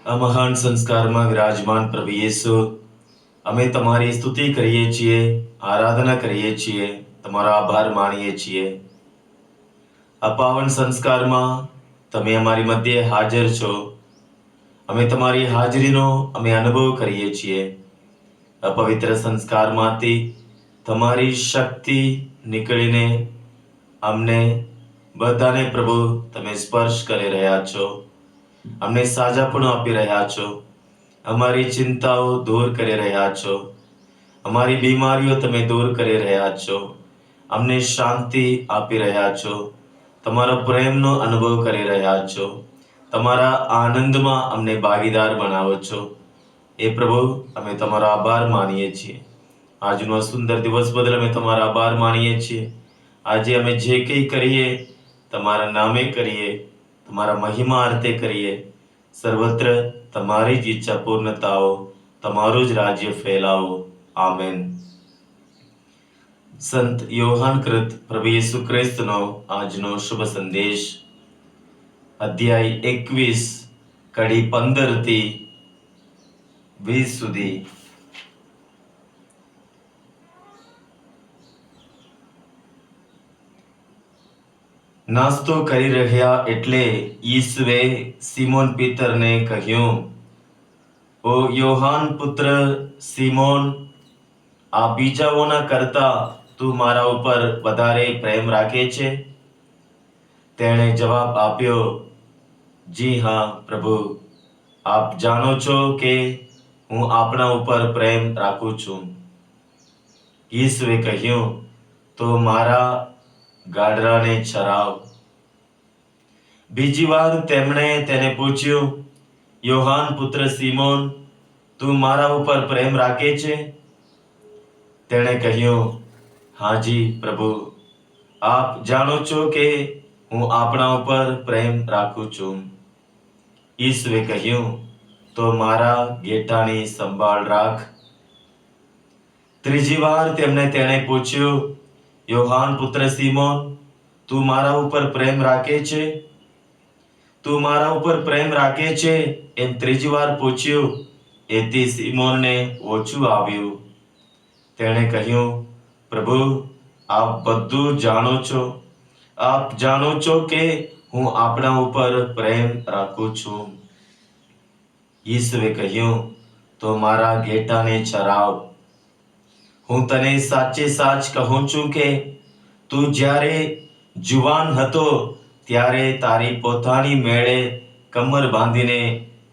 આ મહાન સંસ્કારમાં વિરાજમાન પ્રભુ યેસુ, અમે તમારી સ્તુતિ કરીએ છીએ, આરાધના કરીએ છીએ, તમારો આભાર માનીએ છીએ. આ પાવન સંસ્કારમાં તમે અમારી મધ્યે હાજર છો. અમે તમારી હાજરીનો અમે અનુભવ કરીએ છીએ. આ પવિત્ર સંસ્કારમાંથી તમારી શક્તિ નીકળીને અમને બધાને પ્રભુ તમે સ્પર્શ કરી રહ્યા છો. અમને સાજાપણું આપી રહ્યા છો. અમારી ચિંતાઓ દૂર કરી રહ્યા છો. અમારી બીમારીઓ તમે દૂર કરી રહ્યા છો. અમને શાંતિ આપી રહ્યા છો. તમારા પ્રેમનો અનુભવ કરી રહ્યા છો. તમારા આનંદમાં અમને ભાગીદાર બનાવો છો. એ પ્રભુ અમે તમારો આભાર માનીએ છીએ. આજનો સુંદર દિવસ બદલ અમે તમારો આભાર માનીએ છીએ. આજે અમે જે કંઈ કરીએ તમારા નામે કરીએ, તમારા મહિમા અર્થે કરીએ. સર્વત્ર તમારી જ ઈચ્છા પૂર્ણતાઓ, તમારું જ રાજ્ય ફેલાવો. આમેન. સંત યોહાન કૃત પ્રભુ યેસુ ખ્રિસ્તનો આજનો શુભ સંદેશ, અધ્યાય 21 કડી 15 થી 20 સુધી. નાસ્તો કરી રહ્યા એટલે ઈસુએ સિમોન પીતરને કહ્યું, ઓ યોહાન પુત્ર સિમોન, આ બીજાઓના કરતા તું મારા ઉપર વધારે પ્રેમ રાખે છે? તેણે જવાબ આપ્યો, જી હા પ્રભુ, આપ જાણો છો કે હું આપના ઉપર પ્રેમ રાખું છું. ઈસુએ કહ્યું, તો મારા ગાડરાને ચરાવ. બીજી વાર તેમણે તેને પૂછ્યું, યોહાન પુત્ર સિમોન, તું મારા ઉપર પ્રેમ રાખે છે? તેણે કહ્યું, હાજી પ્રભુ, આપ જાણો છો કે હું આપણા ઉપર પ્રેમ રાખું છું. ઈસુએ કહ્યું, તો મારા ઘેટાની સંભાળ રાખ. ત્રીજી વાર તેણે પૂછ્યું, યોહાન પુત્ર સિમોન, તું મારા ઉપર પ્રેમ રાખે છે? તું મારા ઉપર પ્રેમ રાખે છે એમ ત્રીજી વાર પૂછ્યું. એથી સિમોનને ઓછું આવ્યું. તેણે કહ્યું, પ્રભુ, આપ બધું જાણો છો. આપ જાણો છો કે હું આપણા ઉપર પ્રેમ રાખું છું. ઈસુએ કહ્યું, તો મારા ઘેટાને ચરાવ. હું તને સાચે સાચ કહું છું કે તું જ્યારે જુવાન હતો ત્યારે તારી પોતાની મેળે કમર બાંધીને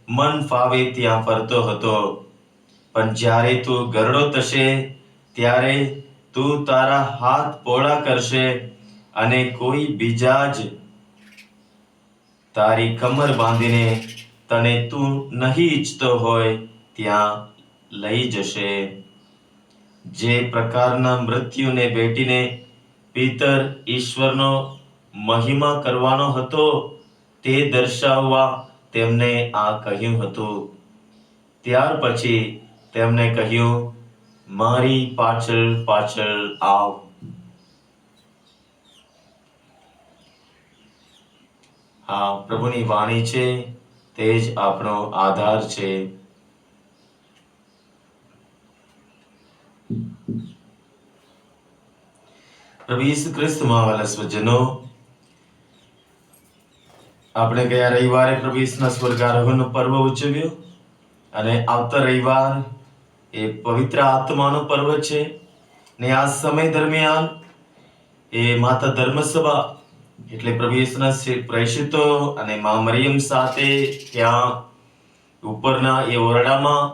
મન ફાવે ત્યાં ફરતો હતો, પણ જ્યારે તું ગરડો થશે ત્યારે તું તારા હાથ પહોળા કરશે અને કોઈ બીજા જ તારી કમર બાંધીને તને તું નહીં ઈચ્છતો હોય ત્યાં લઈ જશે. જે પ્રકારના મૃત્યુને ભેટીને પિતર ઈશ્વરનો મહિમા કરવાનો હતો તે દર્શાવવા તેમને આ કહ્યું હતું. ત્યાર પછી તેમને કહ્યું, મારી પાછળ પાછળ આવ. આ પ્રભુની વાણી છે, તે જ આપણો આધાર છે. પ્રભુ ઈસુ ખ્રિસ્તમાં વાલા સ્વજનો, આપણે ગયા રવિવારે પ્રભુ ઈસુના સ્વર્ગારોહણનો પર્વ ઉજવ્યો અને આવતા રવિવાર એ પવિત્ર આત્માનો પર્વ છે. ને આ સમય દરમિયાન એ માતા ધર્મસભા એટલે પ્રભુ ઈસુના પ્રેષિતો અને મા મરિયમ સાથે ત્યાં ઉપરના એ ઓરડામાં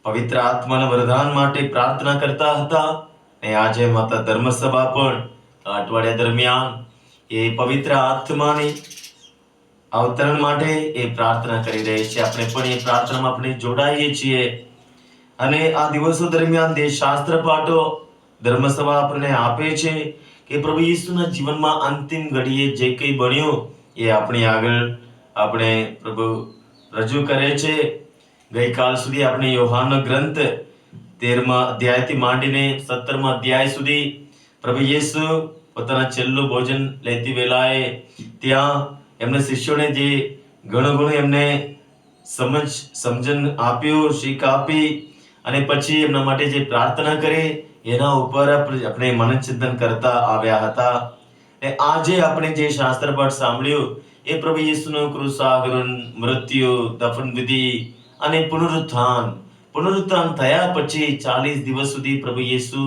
પવિત્ર આત્માના વરદાન માટે પ્રાર્થના કરતા હતા. અને આજે માતા ધર્મસભા પણ અઠવાડિયા દરમિયાન એ પવિત્ર આત્માની અવતરણ માટે એ પ્રાર્થના કરી રહી છે. આપણે પણ એ પ્રાર્થનામાં આપણે જોડાઈએ છીએ અને આ દિવસો દરમિયાન જે શાસ્ત્ર પાઠો ધર્મસભા આપણને આપે છે કે પ્રભુ ઈસુના જીવનમાં અંતિમ ઘડીએ જે કંઈ બન્યું એ આપણી આગળ આપણે પ્રભુ રજૂ કરે છે. ગઈકાલ સુધી આપણે યોહાનનો ગ્રંથ 13મા અધ્યાયથી માંડીને 17મા અધ્યાય સુધી પ્રભુ ઈસુ પોતાના છેલ્લું ભોજન લેતી વેળાએ ત્યાં એમને શિષ્યોને જે ઘણું એમને સમજણ આપ્યું, શીખ આપી અને પછી એમના માટે જે પ્રાર્થના કરી એના ઉપર આપણે મનનચિંતન કરતા આવ્યા હતા. અને આજે આપણે જે શાસ્ત્ર પાઠ સાંભળ્યું એ પ્રભુ ઈસુનું ક્રુસારોહણ, મૃત્યુ, દફન વિધિ અને પુનરુત્થાન થયા પછી 40 દિવસ સુધી પ્રભુ ઈસુ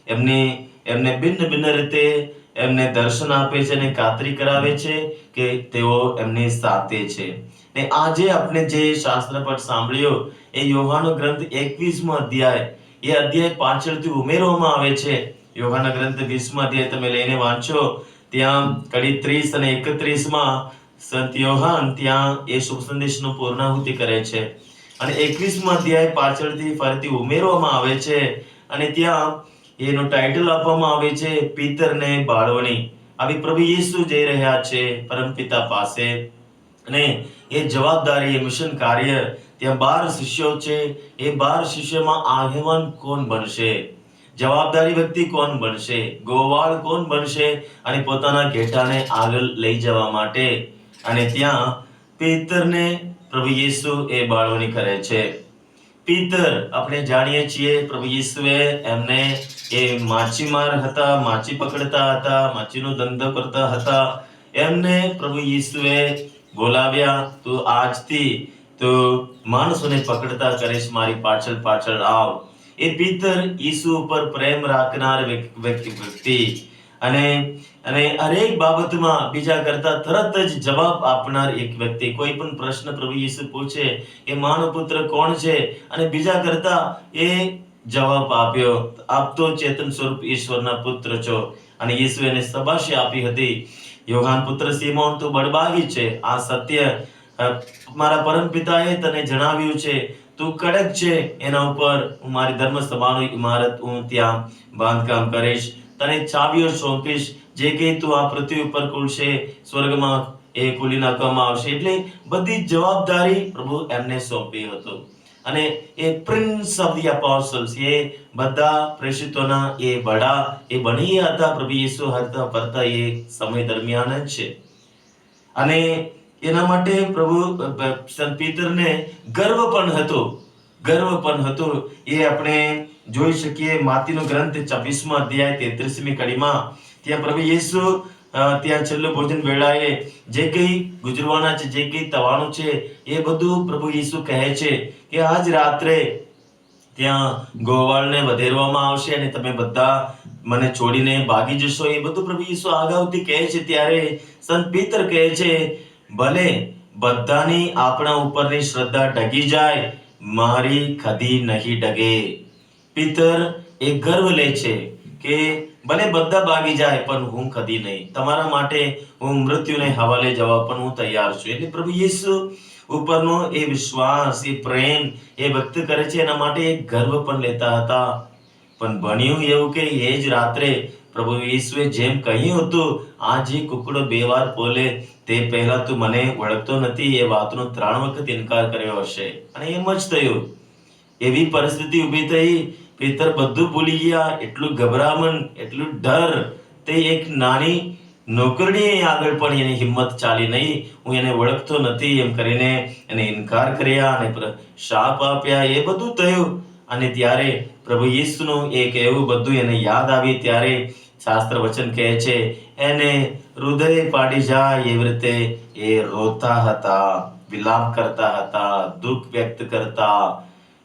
એમને ભિન્ન રીતે એમને દર્શન આપે છે અને ખાતરી કરાવે છે કે તેઓ એમની સાથે છે. ને આજે આપણે જે શાસ્ત્ર પાઠ સાંભળ્યો એ યોહાનનો ગ્રંથ 21મો અધ્યાય, એ અધ્યાય પાછળથી ઉમેરવામાં આવે છે. યોહાનના ગ્રંથ 20મા અધ્યાય તમે લઈને વાંચો, ત્યાં કડી 30 અને 31માં સંત યોહાન ત્યાં એ શુભ સંદેશનો પૂર્ણાહુતિ કરે છે અને 21મો અધ્યાય પાછળથી ફરીથી ઉમેરવામાં આવે છે અને ત્યાં એનું ટાઇટલ આપવામાં આવે છે પિતરને બાળવાની. આવી પ્રભુ ઈસુ જઈ રહ્યા છે પરમપિતા પાસે અને એ જવાબદારી, એ મિશન કાર્ય, ત્યાં 12 શિષ્યો છે. એ 12 શિષ્યોમાં આગેવાન કોણ બનશે, જવાબદારી વ્યક્તિ કોણ બનશે, ગોવાળ કોણ બનશે અને પોતાના ઘેટાને આગળ લઈ જવા માટે. અને ત્યાં પિતરને પ્રભુ ઈસુ એ બાળવાની કરે છે. પિતર આપણે જાણીએ છીએ પ્રભુ ઈસુએ એમને એ માછીમાર હતા, માછી પકડતા હતા, માછીનો ધંધો કરતા હતા. એમને પ્રભુ ઈસુએ બોલાવ્યા, તું આજથી તું માણસોને પકડતા કરીશ, મારી પાછળ પાછળ આવ. એ પિતર ઈસુ ઉપર પ્રેમ રાખનાર વ્યક્તિ અને હરેક બાબતમાં બીજા કરતા તરત જ જવાબ આપનાર એક વ્યક્તિ. કોઈ પણ પ્રશ્ન પ્રભુ ઈસુ પૂછે કે માનવ પુત્ર કોણ છે અને બીજા કરતા એ જવાબ આપ્યો, આપ તો ચેતન સ્વરૂપ ઈશ્વરના પુત્ર છો. અને ઈસુ એને શાબાશી આપી હતી, યોહાન પુત્ર સિમોન તું બળબાગી છે, આ સત્ય મારા પરમ પિતાએ તને જણાવ્યું છે, તું કડક છે, એના ઉપર હું મારી ધર્મસભાની ઇમારત હું ત્યાં બાંધકામ કરીશ, તને ચાવીઓ સોંપીશ, જે કે તું આ પૃથ્વી ઉપર ખુલશે સ્વર્ગમાં એ ખોલી નાખવામાં આવશે. એટલે બધી જવાબદારી પ્રભુ એમને સોંપી હતું. અને એ પ્રિન્સ ઓફ ધી અપોસ્ટલ્સ, એ બધા પ્રેષિતોના એ વડા એ બની હતા પ્રભુ ઈસુ હરતા ફરતા એ સમય દરમિયાન જ છે. અને એના માટે પ્રભુ સંત પિતરને ગર્વ પણ હતો. એ આપણે જોઈ શકીએ માતીનો ગ્રંથ 26મા અધ્યાય 33મી કડીમાં. ત્યાં પ્રભુ ઈસુ ત્યાં છેલ્લું ભોજન વેળાએ જે કંઈ ગુજરવાના છે, જે કંઈ થવાનું છે એ બધું પ્રભુ ઈસુ કહે છે કે આજ રાત્રે ત્યાં ગોવાળને વધેરવામાં આવશે અને તમે બધા મને છોડીને ભાગી જશો, એ બધું પ્રભુ ઈસુ અગાઉથી કહે છે. ત્યારે સંત પીતર કહે છે, ભલે બધાની આપણા ઉપરની શ્રદ્ધા ડગી જાય, મારી કદી નહીં ડગે. પીતર એ ગર્વ લે છે કે ભલે બધા ભાગી જાય પણ હું કદી નહીં. તમારા માટે હું મૃત્યુને હવાલે જવા પણ હું તૈયાર છું. એટલે પ્રભુ ઈસુ ઉપરનો એ વિશ્વાસ, એ પ્રેમ એ વ્યક્ત કરે છે. એના માટે એક ગર્વ પણ લેતા હતા. પણ બન્યું એવું કે એ જ રાત્રે પ્રભુ ઈસુએ જેમ કહ્યું હતું, આ જે કુકડો 2 વાર બોલે તે પહેલા તું મને ઓળખતો નથી, એ વાતનો 3 વખત ઇનકાર કર્યો હશે. અને એમ જ થયું. એવી પરિસ્થિતિ ઊભી થઈ, પીતર બધું ભૂલી ગયા. એટલું ગભરામણ, એટલું ડર. તે એક નાની નોકરણી આગળ પણ એની હિંમત ચાલી નહીં. હું એને ઓળખતો નથી એમ કરીને એને ઇનકાર કર્યા અને શાપ આપ્યા. એ બધું થયું. અને ત્યારે પ્રભુ ઈસુનું એક એવું બધું એને યાદ આવી. ત્યારે શાસ્ત્ર વચન કહે છે, એને હૃદય પાડી જાય એવી રીતે એ રોતા હતા, વિલાપ કરતા હતા, દુઃખ વ્યક્ત કરતા.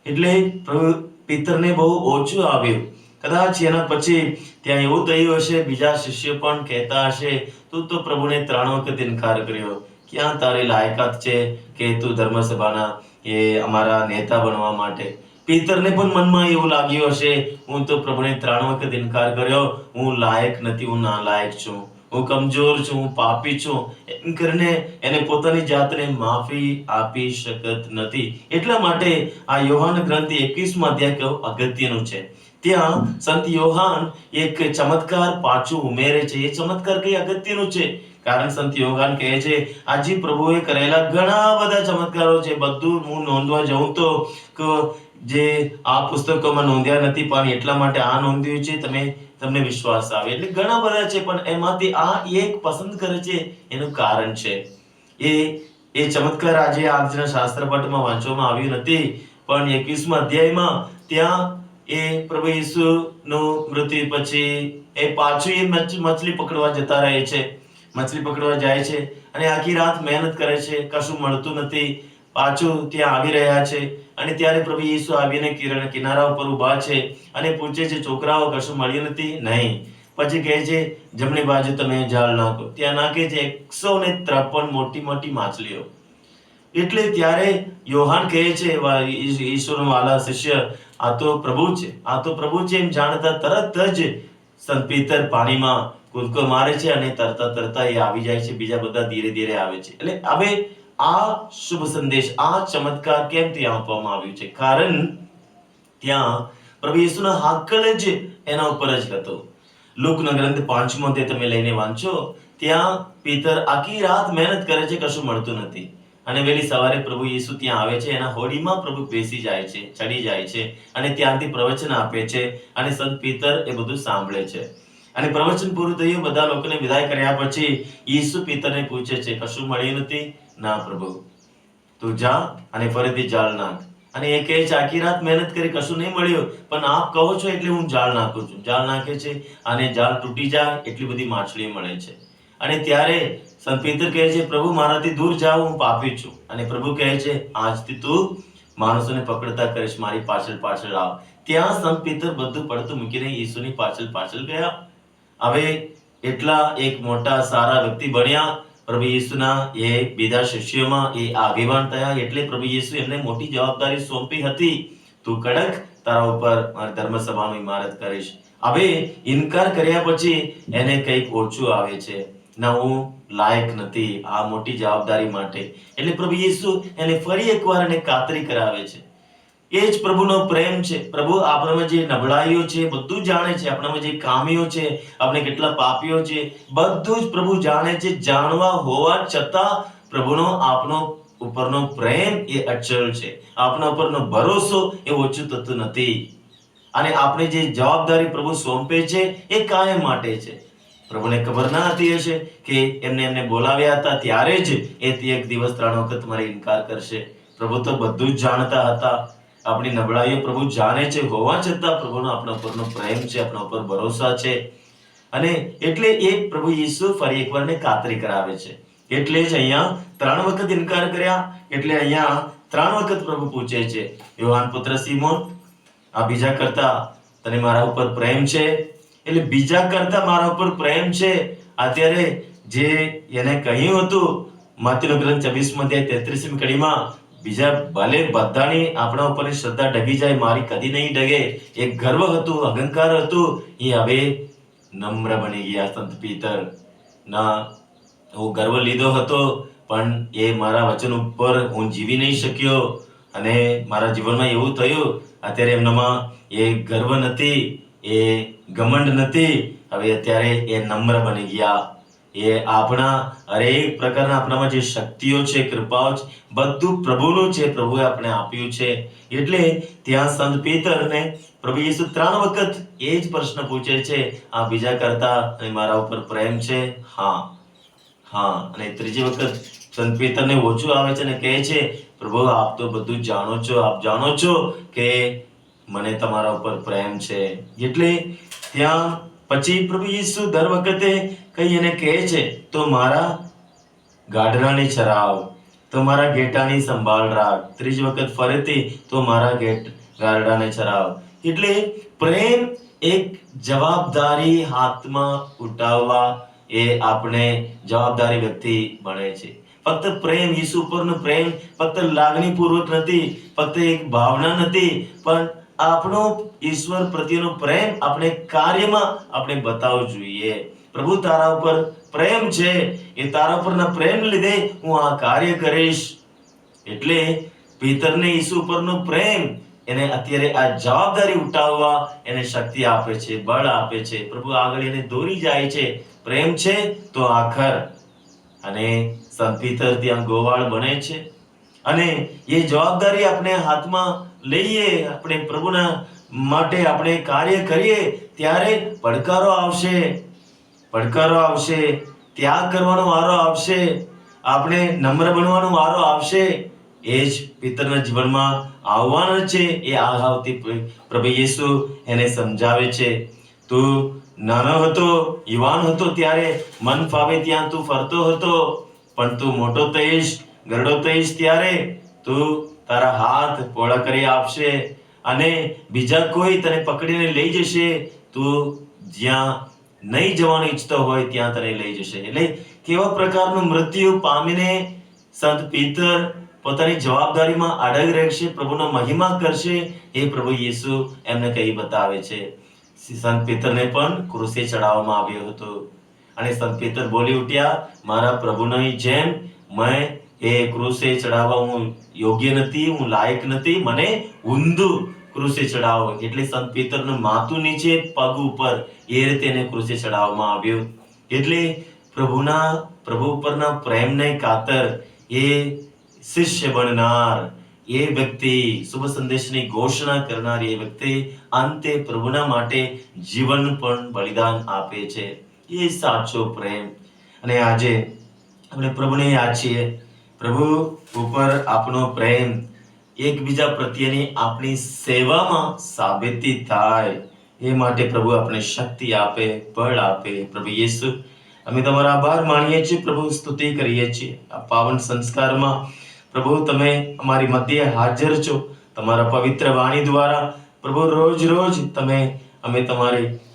એટલે પ્રભુ પિતરને બહુ ઓછું આવ્યું. કદાચ એના પછી ત્યાં એવું થયું હશે, બીજા શિષ્ય પણ કહેતા હશે, તું તો પ્રભુને 3 વખત ઇનકાર કર્યો. ક્યાં તારી લાયકાત છે કે તું ધર્મસભાના એ અમારા નેતા બનવા માટે? પીતરને પણ મનમાં એવું લાગ્યું હશે, હું તો પ્રભુને 3 વખત ઇનકાર કર્યો, હું લાયક નથી, હું નાલાયક છું, હું કમજોર છું, હું પાપી છું. એમ કરીને એને પોતાની જાતને માફી આપી શકત નથી. એટલા માટે આ યોહાન ગ્રંથ 21મો અધ્યાય કેવો અગત્યનું છે. ત્યાં સંત યોહાન એક ચમત્કાર પાછું ઉમેરે છે. એ ચમત્કાર કઈ અગત્યનું છે? કારણ સંત યોહાન કહે છે, આજે પ્રભુએ કરેલા ઘણા બધા ચમત્કારો છે. બધું હું નોંધવા જાઉં તો જે આ પુસ્તકોમાં નોંધ્યા નથી, પણ એટલા માટે આ નોંધ્યું છે, તમને વિશ્વાસ આવે. એટલે ઘણા બધા છે, પણ એમાંથી આ એક પસંદ કરે છે. એનું કારણ છે એ ચમત્કાર આજે આજના શાસ્ત્રપાઠમાં વાંચવામાં આવ્યું નથી, પણ 21મા અધ્યાયમાં ત્યાં એ પ્રભુ ઈસુનું મૃત્યુ પછી એ પાછું એ મછલી પકડવા જતા રહે છે. મછલી પકડવા જાય છે અને આખી રાત મહેનત કરે છે, કશું મળતું નથી. પાછું ત્યાં આવી રહ્યા છે અને ત્યારે પ્રભુ ઈસુ આવીને કિનારા ઉપર ઊભા છે અને પૂછે છે, છોકરાઓ કશું મળ્યું નથી? નહીં. પછી કહે છે, જમણી બાજુ તમે જાળ નાખો. ત્યાં નાખે છે 153 મોટી મોટી માછલીઓ. એટલે ત્યારે યોહાન કહે છે, ઈશ્વરનો વાલા શિષ્ય, આ તો પ્રભુ છે, આ તો પ્રભુ છે એમ જાણતા તરત જ સંત પીતર પાણીમાં કૂદકો મારે છે અને તરતા એ આવી જાય છે. બીજા બધા ધીરે ધીરે આવે છે. એટલે હવે આ શુભ સંદેશ, આ ચમત્કાર કેમ ત્યાં આપવામાં આવ્યું છે? કારણ ત્યાં પ્રભુ ઈસુનો હાકલ જ એના ઉપર જ હતો. લુકના ગ્રંથ 5મો અધ્યાય તમે લઈને વાંચો, ત્યાં પીતર આખી રાત મહેનત કરે છે, કશું મળતું નથી. અને વહેલી સવારે પ્રભુ ઈસુ ત્યાં આવે છે. એના હોડીમાં પ્રભુ બેસી જાય છે, ચડી જાય છે અને ત્યાંથી પ્રવચન આપે છે. અને સંત પીતર એ બધું સાંભળે છે. અને પ્રવચન પૂરું થયું, બધા લોકોને વિદાય કર્યા પછી ઈસુ પીતરને પૂછે છે, કશું મળ્યું નથી? ના પ્રભુ, તું જા અને ફરીથી જાળ નાખ. અને એ કહે છે, આખી રાત મહેનત કરી, કશું નહીં મળ્યું, પણ આપ કહો છો એટલે હું જાળ નાખું છું. જાળ નાખે છે અને જાળ તૂટી જાય એટલી બધી માછલી મળે છે. અને ત્યારે સંત પીતર કહે છે, પ્રભુ મારાથી દૂર જાઓ, હું પાપી છું. અને પ્રભુ કહે છે, આજથી તું માણસોને પકડતા કરીશ, મારી પાછળ પાછળ આવ. ત્યાં સંત પીતર બધું પડતું મૂકીને ઈસુની પાછળ પાછળ ગયા. હવે એટલા એક મોટા સારા વ્યક્તિ બન્યા. પ્રભુ ઈસુના એ બીજા શિષ્યોમાં એ આગેવાન થયા. એટલે પ્રભુ ઈસુ એમને મોટી જવાબદારી સોંપી હતી, તું કડક તારા ઉપર મારી ધર્મસભાની ઇમારત કરીશ. હવે ઇનકાર કર્યા પછી એને કંઈક ઓછું આવે છે, ના હું લાયક નથી આ મોટી જવાબદારી માટે. એટલે પ્રભુ ઈસુ એને ફરી એકવાર એને ખાતરી કરાવે છે. એ જ પ્રભુનો પ્રેમ છે. પ્રભુ આપણામાં જે નબળાઈઓ છે બધું જાણે છે, આપણામાં જે ખામીઓ છે, આપણે કેટલા પાપીઓ છે બધું જ પ્રભુ જાણે છે. જાણવા હોવા છતાં પ્રભુનો આપનો ઉપરનો પ્રેમ એ અચળ છે, આપણા ઉપરનો ભરોસો એ ઓછું થતું નથી. અને આપણે જે જવાબદારી પ્રભુ સોંપે છે એ કાયમ માટે છે. પ્રભુને ખબર ના હતી હશે કે એમને બોલાવ્યા હતા ત્યારે જ એ એક દિવસ 3 વખત મારે ઇનકાર કરશે. પ્રભુ તો બધું જ જાણતા હતા. આપણી નબળાઈઓ પ્રભુ જાણે છે, હોવા છતાં પ્રભુનો આપણા ઉપરનો પ્રેમ છે, આપણા ઉપર ભરોસા છે. અને એટલે એક પ્રભુ ઈસુ ફરી એકવારને ખાતરી કરાવે છે. એટલે જ અહીંયા 3 વખત ઇનકાર કર્યા. એટલે અહીંયા 3 વખત પ્રભુ પૂછે છે, યોહાન પુત્ર સિમોન, આ બીજા કરતા તને મારા ઉપર પ્રેમ છે. એટલે બીજા કરતા મારા ઉપર પ્રેમ છે. અત્યારે જે એને કહ્યું હતું માતીનો ગ્રંથ 24 અધ્યાય 33મી કડીમાં, બીજા ભલે બધાની આપણા ઉપરની શ્રદ્ધા ડગી જાય, મારી કદી નહીં ડગે. એક ગર્વ હતું, અહંકાર હતું, એ હવે નમ્ર બની ગયા. સંત પીતર ના હું ગર્વ લીધો હતો, પણ એ મારા વચન ઉપર હું જીવી નહીં શક્યો અને મારા જીવનમાં એવું થયું. અત્યારે એમનામાં એ ગર્વ નથી, એ ઘમંડ નથી. હવે અત્યારે એ નમ્ર બની ગયા. એ આપણા હરેક પ્રકારના આપણામાં જે શક્તિઓ છે, કૃપાઓ છે, બધું પ્રભુનું છે, પ્રભુએ આપણે આપ્યું છે. એટલે ત્યાં સંત પીતરને પ્રભુ યેસુ 3 વખત એ જ પ્રશ્ન પૂછે છે, આ બીજા કરતા મારા ઉપર પ્રેમ છે? હા. અને ત્રીજી વખત સંત પીતરને ઓછું આવે છે અને કહે છે, પ્રભુ આપ તો બધું જાણો છો, આપ જાણો છો કે મને તમારા ઉપર પ્રેમ છે. એટલે ત્યાં પછી પ્રભુ યેસુ દર વખતે કઈ એને કહે છે, તો મારા ગાઢરાને ચરાવ, તો મારા ઘેટાની સંભાળ રાખ. ત્રીજી વખત ફરીથી તો મારા ગાઢરાને ચરાવ. એટલે પ્રેમ એક જવાબદારી હાથમાં ઉઠાવવા, એ આપણે જવાબદારી વ્યક્તિ બને છે. ફક્ત પ્રેમ, ઈસુ ઉપરનો પ્રેમ ફક્ત લાગણીપૂર્વક નથી, ફક્ત એક ભાવના નથી, પણ આપણો ઈશ્વર પ્રત્યેનો પ્રેમ આપણે કાર્યમાં આપણે બતાવવો જોઈએ. પ્રભુ તારા ઉપર પ્રેમ છે, એ તારા ઉપરના પ્રેમ લીધે હું આ કાર્ય કરીશ. એટલે પીતરને ઈસુ ઉપરનો પ્રેમ એને અત્યારે આ જવાબદારી ઉઠાવવા એને શક્તિ આપે છે, બળ આપે છે. પ્રભુ આગળ એને દોરી જાય છે. પ્રેમ છે તો આખર. અને સંત પીતર ત્યાં ગોવાળ બને છે અને એ જવાબદારી આપણે હાથમાં લઈએ, આપણે પ્રભુના માટે આપણે કાર્ય કરીએ, ત્યારે પડકારો આવશે, ત્યાગ કરવાનો વારો આવશે, આપણે નમ્ર બનવાનો વારો આવશે. એ જ પિતરના જીવનમાં આવવાના છે. એ આવતી પ્રભુ યેસુ એને સમજાવે છે. તું નાનો હતો, યુવાન હતો, ત્યારે મન ફાવે ત્યાં તું ફરતો હતો, પણ તું મોટો થઈશ, ગરડો થઈશ, ત્યારે તું તારા હાથ પહોળા કરી આપશે અને બીજા કોઈ તને પકડીને લઈ જશે. તું જ્યાં નહીં જવાનું ઈચ્છતો હોય ત્યાં તને લઈ જશે. એટલે કેવા પ્રકારનું મૃત્યુ પામીને સંત પીતર પોતાની જવાબદારીમાં અડગ રહેશે, પ્રભુનો મહિમા કરશે, એ પ્રભુ યેસુ એમને કહી બતાવે છે. સંત પીતરને પણ ક્રૂસે ચડાવવામાં આવ્યો હતો અને સંત પીતર બોલી ઉઠ્યા, મારા પ્રભુની જેમ મેં એ ક્રૂસે ચડાવવા હું યોગ્ય નથી, હું લાયક નથી, મને ઊંધું ક્રૂસે ચડાવો. એટલે સંત પીતરનું માથું નીચે, પગ ઉપર, એ રીતે એને ક્રૂસે ચડાવવામાં આવ્યો. એટલે પ્રભુ ઉપરના પ્રેમને ખાતર એ શિષ્ય બનનાર, એ વ્યક્તિ શુભ સંદેશની ઘોષણા કરનાર, એ વ્યક્તિ અંતે પ્રભુના માટે જીવન પણ બલિદાન આપે છે. એ સાચો પ્રેમ. અને આજે આપણે પ્રભુને યાદ છીએ, પ્રભુ ઉપર આપણો પ્રેમ એકબીજા પ્રત્યેની આપણી સેવામાં સાબિતી થાય, એ માટે પ્રભુ આપણે શક્તિ આપે, બળ આપે. પ્રભુ યેસુ, અમે તમારો આભાર માનીએ છીએ, પ્રભુ સ્તુતિ કરીએ છીએ. આ પાવન સંસ્કારમાં પ્રભુ તમે અમારી મધ્યે હાજર છો. તમારા પવિત્ર વાણી દ્વારા પ્રભુ રોજ તમે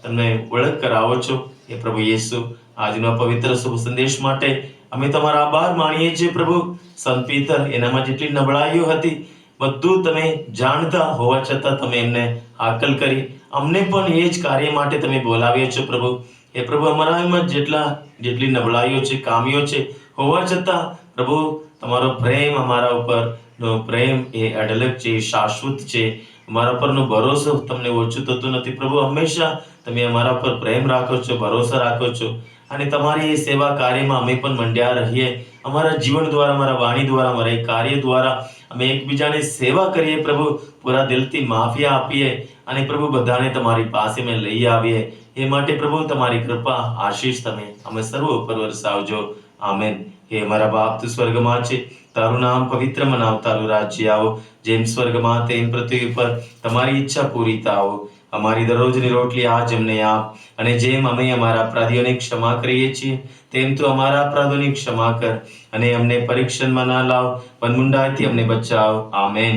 તમને ઓળખ કરાવો છો. એ પ્રભુ યેસુ, આજનો પવિત્ર શુભ સંદેશ માટે અમે તમારો આભાર માનીએ છીએ. પ્રભુ સંત પીતર, એનામાં જેટલી નબળાઈઓ હતી બધું તમે જાણતા હોવા છતાં તમે એમને હાકલ કરી, અમને પણ એ જ કાર્ય માટે તમે બોલાવ્યા છો. પ્રભુ એ પ્રભુ અમારામાં જેટલી નબળાઈઓ છે, ખામીઓ છે, હોવા છતાં પ્રભુ તમારો પ્રેમ, અમારા ઉપરનો પ્રેમ એ અઢળક છે, શાશ્વત છે. અમારા પરનો ભરોસો તમને ઓછું થતું નથી. પ્રભુ હંમેશા તમે અમારા પર પ્રેમ રાખો છો, ભરોસો રાખો છો અને તમારી એ સેવા કાર્યમાં અમે પણ મંડ્યા રહીએ. અમારા જીવન દ્વારા, અમારા વાણી દ્વારા, અમારા એ કાર્ય દ્વારા અમે એકબીજાની સેવા કરીએ. પ્રભુ પૂરા દિલથી માફી આપીએ અને પ્રભુ બધાને તમારી પાસે અમે લઈ આવીએ. એ માટે પ્રભુ તમારી કૃપા, આશીષ તમે અમે સર્વ ઉપર વરસાવજો. આમેન. હે અમારા બાપ, તું સ્વર્ગમાં છે, તારું નામ પવિત્ર મનાવ, તારું રાજ્ય આવો, જેમ સ્વર્ગમાં તેમ પૃથ્વી ઉપર તમારી ઈચ્છા પૂરી થાઓ. અમારી દરરોજની રોટલી આજ અમને આપ, અને જેમ અમે અમારા અપરાધીઓને ક્ષમા કરીએ છીએ તેમ તું અમારા અપરાધોની ક્ષમા કર, અને અમને પરીક્ષણમાં ના લાવ, પણ મૂંડાઈથી અમને બચાવ. આમેન.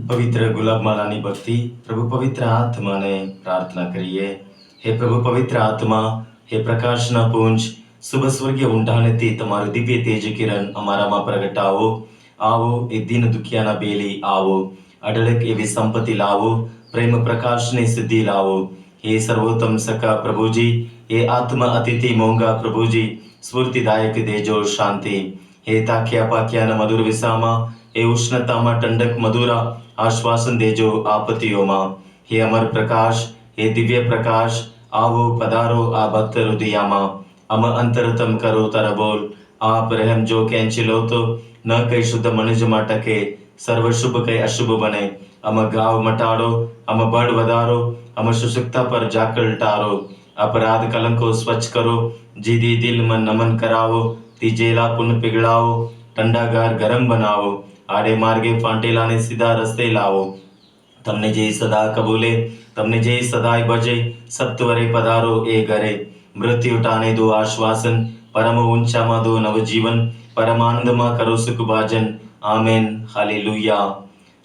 પવિત્ર ગુલાબમાલાની ભક્તિ. પ્રભુ પવિત્ર આત્માને પ્રાર્થના કરીએ. હે પ્રભુ પવિત્ર આત્મા, હે પ્રકાશના પુંજ, શુભ સ્વર્ગીય ઊંડાણેથી તમારું દિવ્ય તેજ કિરણ અમારામાં પ્રગટાવો. આવો એ દિન દુખિયાના બેલી આવો, અઢળક એવી સંપત્તિ લાવો, પ્રેમ પ્રકાશની સિદ્ધિ લાવો. હે સર્વોત્તમ સખા પ્રભુજી, હે આત્મા અતિથિ મોંઘા પ્રભુજી, સ્ફૂર્તિદાયક દેજો શાંતિ. હે તાક્યા પાક્યાના મધુર વિસામાં, એ ઉષ્ણતામાં ઠંડક મધુરા આશ્વાસન દેજો આપત્તિઓમાં. હે અમર પ્રકાશ, હે દિવ્ય પ્રકાશ, આવો પધારો આ ભક્ત હૃદયામાં. અમ અંતરતમ કરો તરબોલ, આપ રહેમ જો ખેંચી તો ન કઈ શુદ્ધ મનુજમાં ટકે, સર્વ શુભ કઈ અશુભ બને. અમ ગાવ મટાડો, અમ બળ વધારો, અમ સુસુકતા પર જાકલ ટારો. અપરાધ કલંકો સ્વચ્છ કરો, જીદી દિલ મન નમન કરાવો. તીજેલા પુન પીગળાવો, ઠંડાગાર ગરમ બનાવો. આડે માર્ગે ફાંટેલાને સીધા રસ્તે લાવો. તમને જે સદા કબૂલે, તમને જે સદાય ભજે, સપ્તવરે પધારો એ ઘરે. મૃત્યુ ટાણે દો આશ્વાસન, પરમ ઊંચામાં દો નવજીવન, પરમાનંદમાં કરો સુખભાજન. આમેન. હાલેલુયા.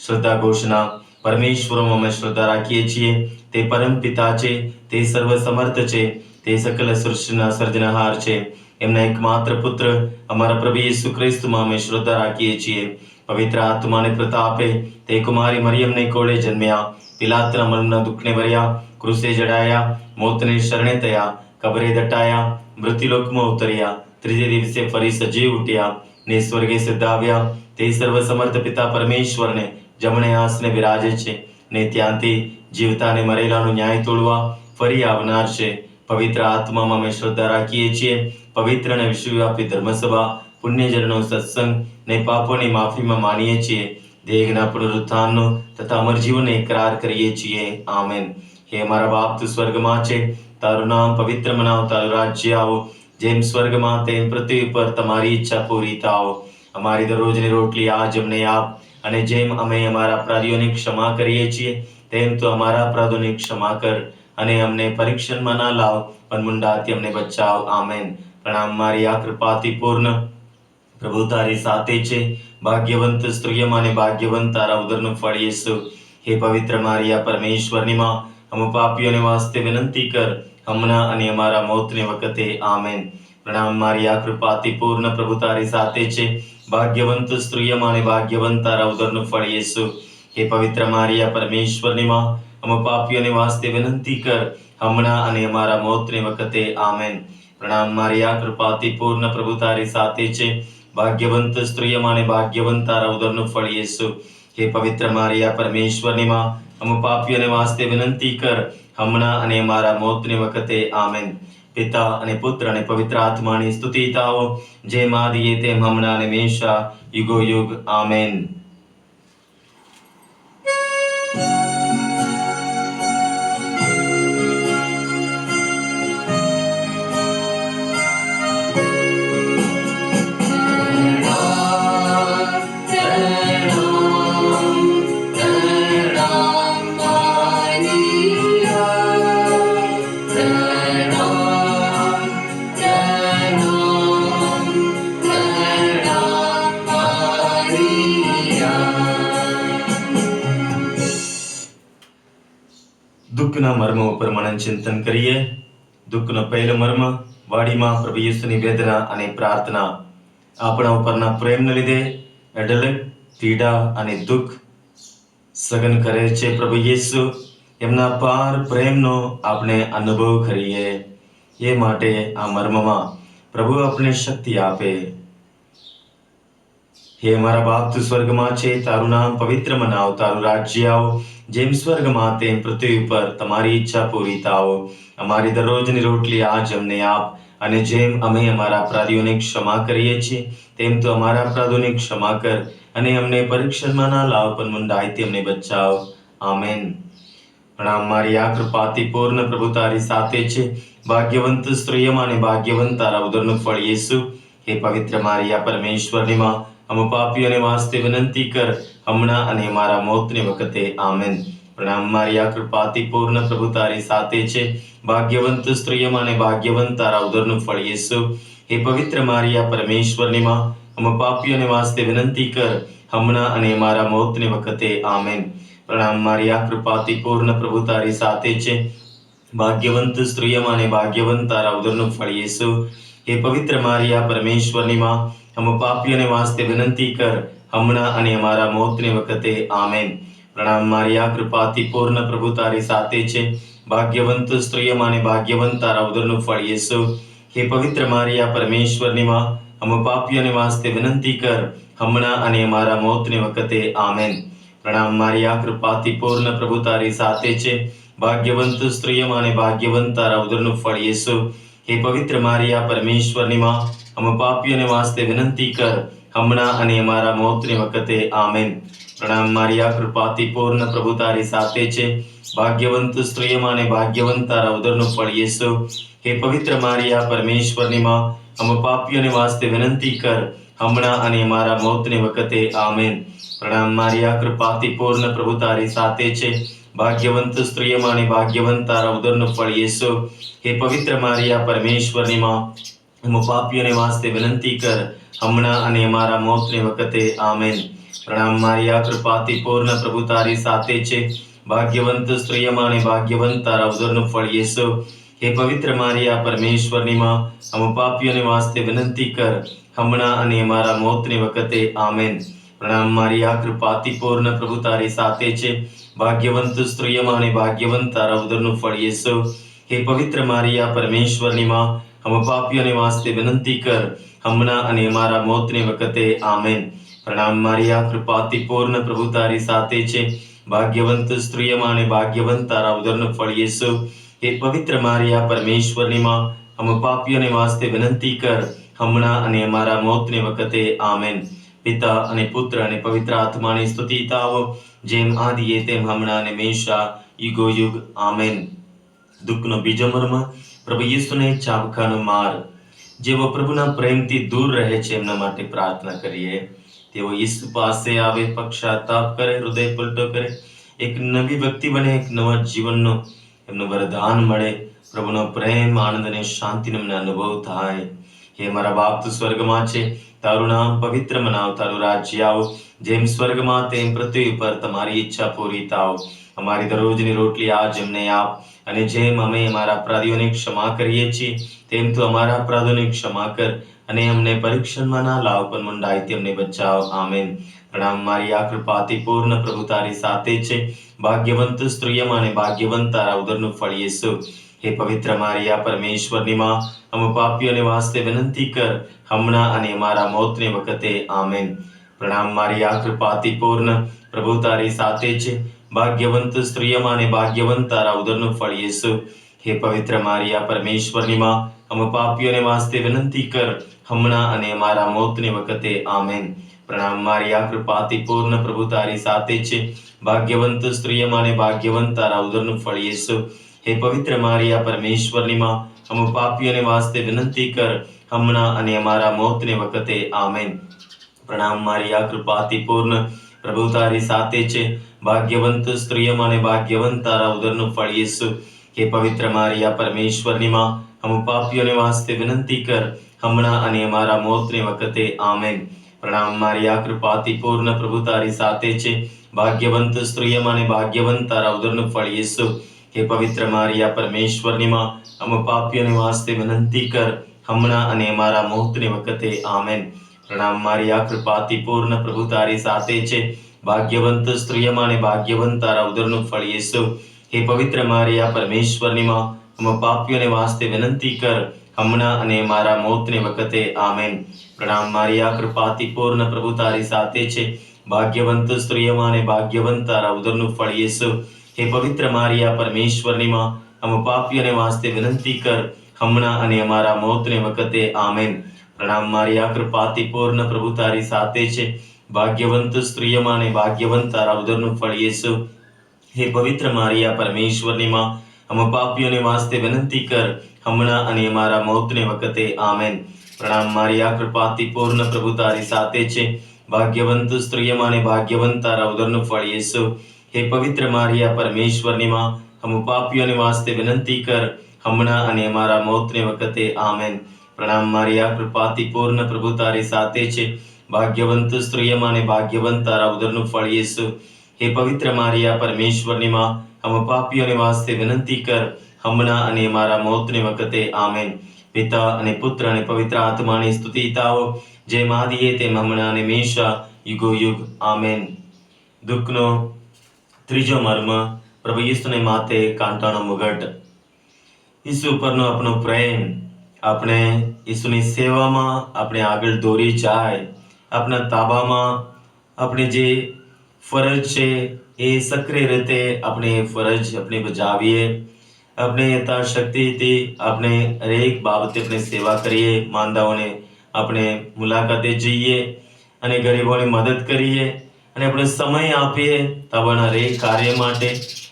શ્રદ્ધા ઘોષણા. પરમેશ્વરમાં અમે શ્રદ્ધા રાખીએ છીએ. તે પરમ પિતા છે, તે સર્વ સમર્થ છે, તે સકલ સૃષ્ટિના સર્જનહાર છે. એમના એકમાત્ર પુત્ર અમારા પ્રભુ યેસુ ખ્રિસ્તમાં અમે શ્રદ્ધા રાખીએ છીએ. પવિત્ર આત્માને પ્રતાપે તે કુમારી મરિયમને કોળે જન્મ્યા, પિલાતના મનના દુઃખને વર્યા, ક્રુસે જડાયા, મોતને શરણે થયા, કબરે દટાયા, મૃત્યુલોકમાં ઉતર્યા, ત્રીજે દિવસે ફરી સજીવ ઉઠ્યા, ને સ્વર્ગે સિદ્ધાવ્યા. તે સર્વ સમર્થ પિતા પરમેશ્વરને જમણે આસને વિરાજે છે, ને ત્યાંથી જીવતાને મરેલાનો ન્યાય તોડવા ફરી આવનાર છે. પવિત્ર આત્મામાં અમે શ્રદ્ધા રાખીએ છીએ. પવિત્ર અને વિશ્વવ્યાપી ધર્મસભા, પુણ્યજનનો સત્સંગ ને પાપોની માફીમાં માનીએ છીએ. દેહના પુનરુત્થાનનો તથા અમર જીવનનો ઇકરાર કરીએ છીએ. આમેન. હે અમારા બાપ, તું સ્વર્ગમાં છે, તારું નામ પવિત્ર મનાવ, તારું રાજ્ય આવો. જેમ સ્વર્ગમાં તેમ પૃથ્વી પર તમારી ઈચ્છા પૂરી થાઓ. અમારી દરરોજની રોટલી આજ અમને આપ, અને જેમ અમે અમારા અપરાધીઓની ક્ષમા કરીએ છીએ, તેમ તો અમારા અપરાધોની ક્ષમા કર, અને અમને પરીક્ષણમાં ના લાવ, પણ મુંડાથી અમને બચાવ. આમેન. પ્રણામ મારી આ કૃપાથી પૂર્ણ, પ્રભુ તારી સાથે છે. ભાગ્યવંત સ્ત્રીઓમાં અને ભાગ્યવંત તારા ઉદરનું ફળ યેસુ. હે પવિત્ર મારિયા, પરમેશ્વરની માં, અમે પાપીઓને વાસ્તે વિનંતી કર, હમણાં અને અમારા મોતને વખતે. આમેન. પ્રણામ મારિયા, કૃપાથી પૂર્ણ, પ્રભુ તારી સાથે છે. ભાગ્યવંત સ્ત્રીઓમાં અને ભાગ્યવંત તારા ઉદરનું ફળ યેસુ. હે પવિત્ર મારિયા, પરમેશ્વરની માં, અમે પાપીઓને વાસ્તે વિનંતી કર, હમણાં અને અમારા મોતને વખતે. આમેન. પ્રણામ મારિયા, કૃપાથી પૂર્ણ, પ્રભુ તારી સાથે છે. ભાગ્યવંત સ્ત્રીઓમાં અને ભાગ્યવંત તારા ઉદરનું ફળ યેસુ. હે પવિત્ર મારિયા, પરમેશ્વરની માં, અમે પાપીઓને વાસ્તે વિનંતી કર, હમણાં અને અમારા મોતને વખતે. આમેન. પિતા અને પુત્ર અને પવિત્ર આત્માની સ્તુતિ થાઓ, જેમ આદિએ તેમ હમણાં અને હંમેશા, યુગો યુગ. આમેન. દુઃખના મર્મ ઉપર મનન ચિંતન કરીએ. દુઃખનો પહેલો મર્મ, વાડીમાં પ્રભુ યેસુની વેદના અને પ્રાર્થના. આપણા ઉપરના પ્રેમને લીધે અઢળક પીડા અને દુઃખ સહન કરે છે પ્રભુ યેસુ. એમના પાર પ્રેમનો આપણે અનુભવ કરીએ. એ માટે આ મર્મમાં પ્રભુ આપણે શક્તિ આપે. હે અમારા બાપ, તું સ્વર્ગમાં છે, તારું નામ પવિત્ર મનાવ, તારું રાજ્ય આવો, જેમ સ્વર્ગમાં તેમ પૃથ્વી ઉપર તમારી ઈચ્છા પૂરી થાઓ. અમારી દરરોજની રોટલી આજ અમને આપ, અને જેમ અમે અમારા અપરાધીઓને ક્ષમા કરીએ છીએ, તેમ તો અમારા અપરાધોને ક્ષમા કર, અને અમને પરીક્ષણમાં ના લાવ, પણ મૂંડાઈથી અમને બચાવ. આમેન. પ્રણામ મારિયા, કૃપાથી પૂર્ણ, પ્રભુ તારી સાથે છે. ભાગ્યવંત સ્ત્રીઓમાં અને ભાગ્યવંત તારા ઉદરનું ફળ યેસુ. હે પવિત્ર મારિયા, પરમેશ્વરની માં, અમે પાપીઓને વાસ્તે વિનંતી કર, હમણાં અને અમારા મોતને વખતે. આમેન. પ્રણામ મારિયા, કૃપાથી પૂર્ણ, પ્રભુ તારી સાથે છે. ભાગ્યવંત સ્ત્રીઓમાં અને ભાગ્યવંત તારા ઉદરનું ફળ યેસુ. હે પવિત્ર મારિયા, પરમેશ્વરની માં, અમે પાપીઓને વાસ્તે વિનંતી કર, હમણાં અને અમારા મોતને વખતે. આમેન. પ્રણામ મારિયા, કૃપાથી પૂર્ણ, પ્રભુ તારી સાથે છે. ભાગ્યવંત સ્ત્રીઓમાં અને ભાગ્યવંત તારા ઉદરનું ફળ યેસુ. હે પવિત્ર મારિયા, પરમેશ્વરની માં, અમે પાપીઓને વાસ્તે વિનંતી કર, હમણાં અને અમારા મોતને વખતે. આમેન. પ્રણામ મારિયા, કૃપાથી પૂર્ણ, પ્રભુ તારી સાથે છે. ભાગ્યવંત સ્ત્રીઓમાં અને ભાગ્યવંત તારા ઉદરનું ફળ યેસુ. હે પવિત્ર મારિયા, પરમેશ્વરની માં, અમે પાપીઓને વાસ્તે વિનંતી કર, હમણાં અને અમારા મોતને વખતે. આમેન. પ્રણામ મારિયા, કૃપાથી પૂર્ણ, પ્રભુ તારી સાથે છે. ભાગ્યવંત સ્ત્રીઓમાં અને ભાગ્યવંત તારા ઉદરનું ફળ યેસુ. હે પવિત્ર મારિયા, પરમેશ્વરની માં, અમે પાપીઓને વાસ્તે વિનંતી કર, હમણાં અને અમારા મોતને વખતે. આમેન. પ્રણામ મારિયા, કૃપાથી પૂર્ણ, પ્રભુ તારી સાથે છે. ભાગ્યવંત સ્ત્રીઓમાં અને ભાગ્યવંત તારા ઉદરનું ફળ યેસુ. હે પવિત્ર મારિયા, પરમેશ્વરની માં, અમે પાપીઓને વાસ્તે વિનંતી કર, હમણાં અને અમારા મોતને વખતે. આમેન. પ્રણામ મારિયા, કૃપાથી પૂર્ણ, પ્રભુ તારી સાથે છે. ભાગ્યવંત સ્ત્રીઓમાં અને ભાગ્યવંત તારા ઉદરનું ફળ યેસુ. હે પવિત્ર મારિયા, પરમેશ્વરની માં, અમે પાપીઓને વાસ્તે વિનંતી કર, હમણાં અને અમારા મોતને વખતે. આમેન. પ્રણામ મારિયા, કૃપાથી પૂર્ણ, પ્રભુ તારી સાથે છે. ભાગ્યવંત સ્ત્રીઓમાં અને ભાગ્યવંત તારા ઉદરનું ફળ યેસુ. હે પવિત્ર મારિયા, પરમેશ્વરની માં, અમે પાપીઓને વાસ્તે વિનંતી કર, હમણાં અને અમારા મોતને વખતે. આમેન. પ્રણામ મારિયા, કૃપાથી પૂર્ણ, પ્રભુ તારી સાથે છે. ભાગ્યવંત સ્ત્રીઓમાં અને ભાગ્યવંત તારા ઉદરનું ફળ યેસુ. હે પવિત્ર મારિયા, પરમેશ્વરની માં, અમે પાપીઓને વાસ્તે વિનંતી કર, હમણાં અને અમારા મોતને વખતે. આમેન. પ્રણામ મારિયા, કૃપાથી પૂર્ણ, પ્રભુ તારી સાથે છે. ભાગ્યવંત સ્ત્રીઓમાં અને ભાગ્યવંત તારા ઉદરનું ફળ યેસુ. હે પવિત્ર મારિયા, પરમેશ્વરની માં, અમે પાપીઓને વાસ્તે વિનંતી કર, હમણાં અને અમારા મોતને વખતે. આમેન. પિતા અને પુત્ર અને પવિત્ર આત્માની સ્તુતિ થાઓ, જેમ આદિએ તેમ હમણાં અને હંમેશા, યુગો યુગ. આમેન. દુઃખનો બીજો મર્મ, પ્રભુ યેસુને ચાબખાનો માર. જેઓ પ્રભુના પ્રેમથી દૂર રહે છે, એમના માટે પ્રાર્થના કરીએ. તેઓ યેસુ પાસે આવે, પશ્ચાતાપ કરે, હૃદય પલટો કરે, એક નવી વ્યક્તિ બને, એક નવા જીવનનો એમનું વરદાન મળે. પ્રભુનો પ્રેમ, આનંદ અને શાંતિનો એમને અનુભવ થાય. હે મારા બાપ, તું સ્વર્ગમાં છે, તારું નામ પવિત્ર મનાવ, તારું રાજ્ય આવો, જેમ સ્વર્ગમાં તેમ પૃથ્વી પર તમારી ઈચ્છા પૂરી થાવ. અમારી દરરોજની રોટલી આજ અમને આપ, અને જેમ અમે અમારા અપરાધીઓને ક્ષમા કરીએ છીએ તેમ તું અમારા અપરાધોને ક્ષમા કર, અને અમને પરીક્ષણમાં ના લાવ, પણ મંડાઈથી અમને બચાવ. આમેન. પ્રણામ મારી આ કૃપાથી પૂર્ણ, પ્રભુ તારી સાથે છે. ભાગ્યવંત સ્ત્રીઓમાં અને ભાગ્યવંત તારા ઉદરનું ફળ યેસુ. હે પવિત્ર મારિયા, પરમેશ્વરની માં, અમે પાપીઓને વાસ્તે વિનંતી કર, હમણાં અને અમારા મોતને વખતે. આમેન. પ્રણામ મારી આ કૃપાથી પૂર્ણ, પ્રભુ તારી સાથે છે. ભાગ્યવંત સ્ત્રીઓમાં અને ભાગ્યવંત તારા ઉદરનું ફળ યેસુ. હે પવિત્ર મારિયા, પરમેશ્વરની માં, અમે પાપીઓને વાસ્તે વિનંતી કર, હમણાં અને અમારા મોતને વખતે. આમેન. પ્રણામ મારી આ કૃપાથી પૂર્ણ, પ્રભુ તારી સાથે છે. ભાગ્યવંત સ્ત્રીઓમાં અને ભાગ્યવંત તારા ઉદરનું ફળ યેસુ. હે પવિત્ર મારિયા, પરમેશ્વરની માં, અમે પાપીઓને વાસ્તે વિનંતી કર, હમણાં અને અમારા મોતને વખતે. આમેન. પ્રણામ મારી આ કૃપાથી પૂર્ણ, પ્રભુ તારી સાથે છે. ભાગ્યવંત સ્ત્રીઓમાં અને ભાગ્યવંત તારા ઉદરનું ફળ યેસુ. હે પવિત્ર મારિયા, પરમેશ્વરની માં, અમે પાપીઓને વાસ્તે વિનંતી કર, હમણાં અને અમારા મોતને વખતે. આમેન. પ્રણામ મારી આ કૃપાથી પૂર્ણ, પ્રભુ તારી સાથે છે. ભાગ્યવંત સ્ત્રીઓમાં અને ભાગ્યવંત તારા ઉદરનું ફળ યેસુ. હે પવિત્ર મારિયા, પરમેશ્વરની માં, અમે પાપીઓને વાસ્તે વિનંતી કર, હમણાં અને અમારા મોતને વખતે. આમેન. પ્રણામ મારી આ કૃપાથી પૂર્ણ, પ્રભુ તારી સાથે છે. ભાગ્યવંત સ્ત્રીઓમાં અને ભાગ્યવંત તારા ઉદરનું ફળ યેસુ. હે પવિત્ર મારિયા, પરમેશ્વરની માં, અમે પાપીઓને વાસ્તે વિનંતી કર, હમણાં અને અમારા મોતને વખતે. આમેન. પ્રણામ મારી આ કૃપાથી પૂર્ણ, પ્રભુ તારી સાથે છે. ભાગ્યવંત સ્ત્રીઓમાં અને ભાગ્યવંત તારા ઉદરનું ફળ યેસુ. હે પવિત્ર મારિયા, પરમેશ્વરની માં, અમે પાપીઓને વાસ્તે વિનંતી કર, હમણાં અને અમારા મોતને વખતે. આમેન. પ્રણામ મારી આ કૃપાથી પૂર્ણ, પ્રભુ તારી સાથે છે. ભાગ્યવંત સ્ત્રીઓમાં અને ભાગ્યવંત તારા ઉદરનું ફળ યેસુ. હે પવિત્ર મારિયા, પરમેશ્વરની માં, અમે પાપીઓને વાસ્તે વિનંતી કર, હમણાં અને અમારા મોતને વખતે. આમેન. પ્રણામ મારી આ કૃપાથી પૂર્ણ, પ્રભુ તારી સાથે છે. ભાગ્યવંત સ્ત્રીઓમાં અને ભાગ્યવંત તારા ઉદરનું ફળ યેસુ. હે પવિત્ર મારિયા, પરમેશ્વરની માં, અમે પાપીઓને વાસ્તે વિનંતી કર, હમણાં અને અમારા મોતને વખતે. આમેન. પ્રણામ મારી આ કૃપાથી પૂર્ણ, પ્રભુ તારી સાથે છે. ભાગ્યવંત સ્ત્રીઓમાં અને ભાગ્યવંત તારા ઉદરનું ફળ યેસુ. હે પવિત્ર મારિયા, પરમેશ્વરની માં, અમે પાપીઓને વાસ્તે વિનંતી કર, હમણાં અને અમારા મોતને વખતે. આમેન. પિતા અને પુત્ર અને પવિત્ર આત્માની સ્તુતિ થાઓ, જેમ આદિએ તેમ હમણાં અને હંમેશા, યુગો યુગ. આમેન. દુઃખનો ત્રીજો મર્મ, પ્રભુ ઈસુને માથે કાંટાનો મુગટ. ઈસુ પરનો આપણો પ્રેમ આપણે ઈસુની સેવામાં આપણે આગળ દોરી જાય, આપણા તાબામાં આપણે જે ફરજ છે એ સક્રિય રીતે આપણે ફરજ આપણે બજાવીએ. આપણે યથાશક્તિથી આપણે હરેક બાબતે આપણે સેવા કરીએ. માંદાઓને આપણે મુલાકાતે જઈએ અને ગરીબોને મદદ કરીએ અને આપણે સમય આપીએ તાબાના હરેક કાર્ય માટે.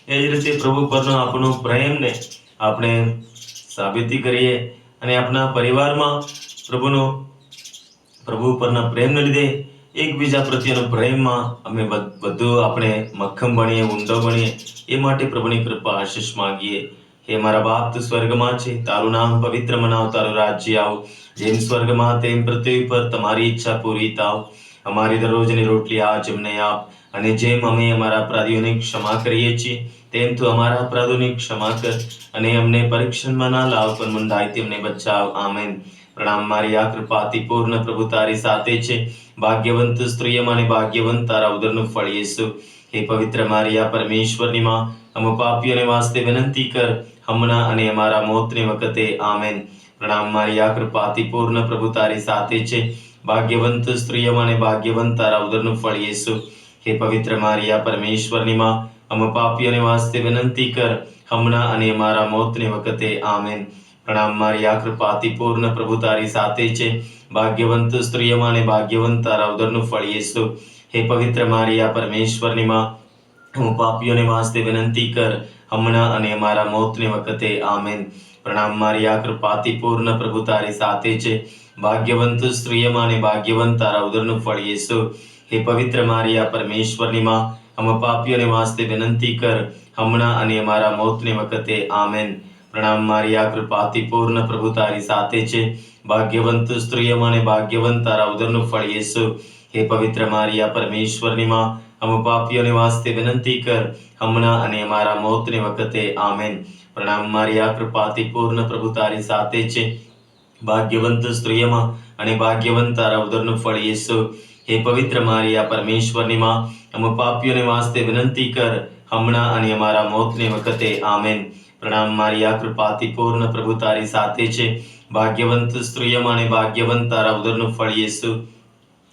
એ જ રીતે પ્રભુ પરનો આપણો પ્રેમને આપણે સાબિતી કરીએ અને આપણા પરિવારમાં પ્રભુ પરના પ્રેમને લીધે એકબીજા પ્રત્યેનો પ્રેમમાં અમે વધુ આપણે મક્ખમ બનીએ, ઊંડો બનીએ. એ માટે પ્રભુની કૃપા આશીષ માંગીએ. હે મારા બાપ, તું સ્વર્ગમાં છે, તારું નામ પવિત્ર મનાવ, તારું રાજ્ય આવ, જેમ સ્વર્ગમાં તેમ પૃથ્વી પર તમારી ઈચ્છા પૂરી થાવ. અમારી દરરોજની રોટલી આજ અમને આપ, અને જેમ અમે અમારા અપરાધીઓને ક્ષમા કરીએ છીએ તેમ તું અમારા અપરાધોની ક્ષમા કર, અને અમને પરીક્ષણમાં ના લાવ, પણ મંદાઈથી અમને બચાવ. આમેન. પ્રણામ મારી આ કૃપાથી પૂર્ણ, પ્રભુ તારી સાથે છે. ભાગ્યવંત સ્ત્રીઓમાં અને ભાગ્યવંત તારા ઉદરનું ફળ યેસુ. હે પવિત્ર મારિયા, પરમેશ્વરની માં, અમે પાપીઓને વાસ્તે વિનંતી કર, હમણાં અને અમારા મોતને વખતે. આમેન. પ્રણામ મારી આ કૃપાથી પૂર્ણ, પ્રભુ તારી સાથે છે. ભાગ્યવંત સ્ત્રીઓમાં અને ભાગ્યવંત તારા ઉદરનું ફળ યેસુ. હે પવિત્ર મારિયા, પરમેશ્વરની માં, અમે પાપીઓને વાસ્તે વિનંતી કર, હમણાં અને અમારા મોતને વખતે. આમેન. પ્રણામ મારી આ કૃપાથી પૂર્ણ, પ્રભુ તારી સાથે છે. ભાગ્યવંત સ્ત્રીઓમાં અને ભાગ્યવંત તારા ઉદરનું ફળ યેસુ. હે પવિત્ર મારિયા, પરમેશ્વરની માં, અમે પાપીઓને વાસ્તે વિનંતી કર, હમણાં અને અમારા મોતને વખતે. આમેન. પ્રણામ મારી આ કૃપાથી પૂર્ણ, પ્રભુ તારી સાથે છે. ભાગ્યવંત સ્ત્રીઓમાં અને ભાગ્યવંત તારા ઉદરનું ફળ યેસુ. હે પવિત્ર મારિયા, પરમેશ્વરની માં, અમે પાપીઓને વાસ્તે વિનંતી કર, હમણાં અને અમારા મોતને વખતે. આમેન. પ્રણામ મારી આ કૃપાથી પૂર્ણ પ્રભુ તારી સાથે છે. ભાગ્યવંત સ્ત્રીઓમાં અને ભાગ્યવંત તારા ઉદરનું ફળ યેસુ. હે પવિત્ર મારી આ પરમેશ્વરની માં, અમ પાપીઓને વાસ્તે વિનંતી કર, હમણાં અને અમારા મોતની વખતે. આમેન. પ્રણામ મારી આ કૃપાથી પૂર્ણ પ્રભુ તારી સાથે છે. ભાગ્યવંત સ્ત્રીઓમાં અને ભાગ્યવંત તારા ઉદરનું ફળ યેસુ. હે પવિત્ર મારી આ પરમેશ્વરની માં, અમ પાપીઓને વાસ્તે વિનંતી કર, હમણાં અને અમારા મોતની વખતે. આમેન. પ્રણામ મારી આ કૃપાથી પૂર્ણ પ્રભુ તારી સાથે છે. ભાગ્યવંત સ્ત્રીઓમાં અને ભાગ્યવંત તારા ઉદરનું ફળ યેસુ.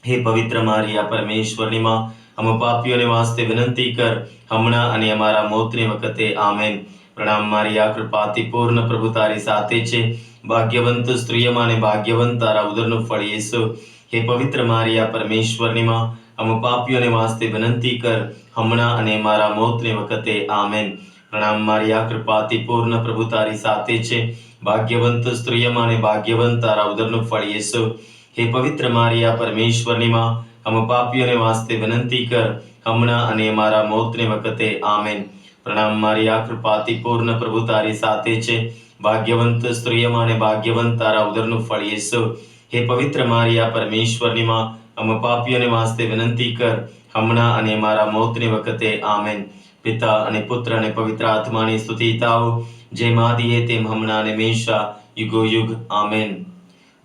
હે પવિત્ર મારી આ પરમેશ્વરની માં, અમ પાપીઓને વાસ્તે વિનંતી કર, હમણાં અને અમારા મોતની વખતે. આમેન. પ્રણામ મારી આ કૃપાથી પૂર્ણ પ્રભુ તારી સાથે છે. ભાગ્યવંત સ્ત્રીઓમાં અને ભાગ્યવંત તારા ઉદરનું ફળ યેસુ. હે પવિત્ર મારી આ પરમેશ્વરની માં, અમ પાપીઓને વાસ્તે વિનંતી કર, હમણાં અને મારા મોતની વખતે. આમેન. પ્રણામ મારી આ કૃપાથી પૂર્ણ પ્રભુ તારી સાથે છે. ભાગ્યવંત સ્ત્રીઓમાં અને ભાગ્યવંત તારા ઉદરનું ફળ યેસુ. હે પવિત્ર મારી આ પરમેશ્વરની માં, અમ પાપીઓને વાસ્તે વિનંતી કર, હમણાં અને મારા મોતની વખતે. આમેન. પ્રણામ મારી આ કૃપાથી પૂર્ણ પ્રભુ તારી સાથે છે. ભાગ્યવંત સ્ત્રીઓમાં અને ભાગ્યવંત તારા ઉદરનું ફળ યેસુ. હે પવિત્ર મારી આ પરમેશ્વરની માં, અમ પાપીઓને વાસ્તે વિનંતી કર, હમણાં અને મારા મોતની વખતે. આમેન. પિતા અને પુત્ર અને પવિત્ર આત્માની સ્તુતિ થાઓ, જેમ આદિએ તેમ હમણાં અને હંમેશા યુગો યુગ. આમેન.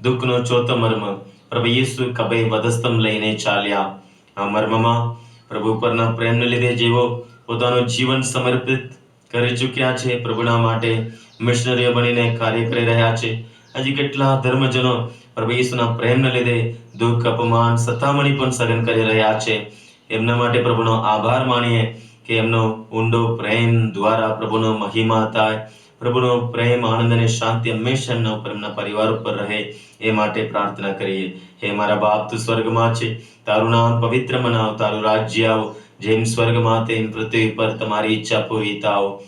દુઃખનો ચોથો મર્મ. પ્રભુ યેસુ ખભે વધસ્તંભ લઈને ચાલ્યા. આ મર્મમાં પ્રભુ પરના પ્રેમને લીધે જેઓ પોતાનું જીવન સમર્પિત કરી ચૂક્યા છે, પ્રભુના માટે મિશનરીઓ બનીને કાર્ય કરી રહ્યા છે. હજી કેટલા ધર્મજનો પ્રભુ યેસુના પ્રેમને લીધે દુઃખ, અપમાન, સતામણી પણ સહન કરી રહ્યા છે. એમના માટે પ્રભુનો આભાર માનીએ કે એમનો ઊંડો પ્રેમ દ્વારા પ્રભુનો મહિમા થાય. પ્રભુનો પ્રેમ, આનંદ અને શાંતિ હંમેશા એમના ઉપર, એમના પરિવાર ઉપર રહે, એ માટે પ્રાર્થના કરીએ. હે મારા બાપ, તું સ્વર્ગમાં છે, તારું નામ પવિત્ર મનાવ, તારું રાજ્ય આવ, જેમ સ્વર્ગમાં તેમ પૃથ્વી પર તમારી ઈચ્છા પૂરી થાવ.